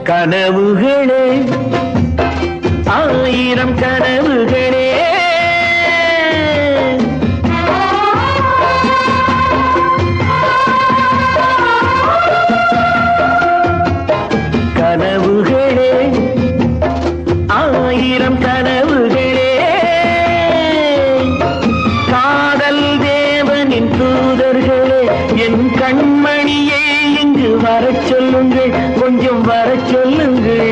கனவுகளே ஆயிரம் கனவுகளே கனவுகளே ஆயிரம் கனவுகளே காதல் தேவனின் தூதர்களே என் கண்மணியே இங்கு வரச் சொல்லுங்கள் கொஞ்சம் வரச் சொல்லுங்கள்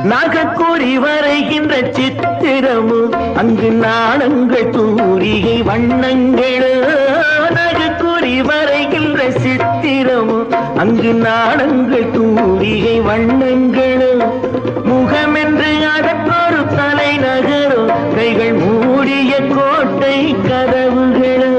நாகக்கூறி வரைகின்ற சித்திரமும் அங்கு நாணங்கள் தூரிகை வண்ணங்களோ நாகக்கூறி வரைகின்ற சித்திரமும் அங்கு நாணங்கள் தூரிகை வண்ணங்களோ முகமென்று அதற்கொரு தலைநகரோ கைகள் மூடிய கோட்டை கதவுகளோ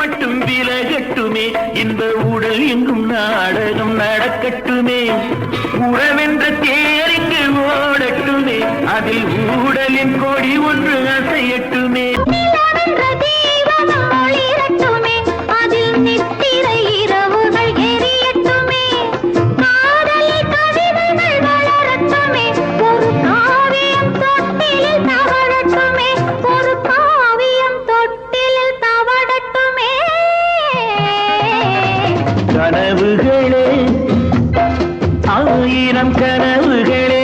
மட்டும் விலகட்டுமே இந்த உடல் எங்கும் நாடகம் நடக்கட்டுமே உறவென்ற தேரிங்கு ஓடட்டுமே அதில் ஊடலின் கொடி ஒன்று அசையட்டுமே கனவுகளே ஆயிரம் கனவுகளே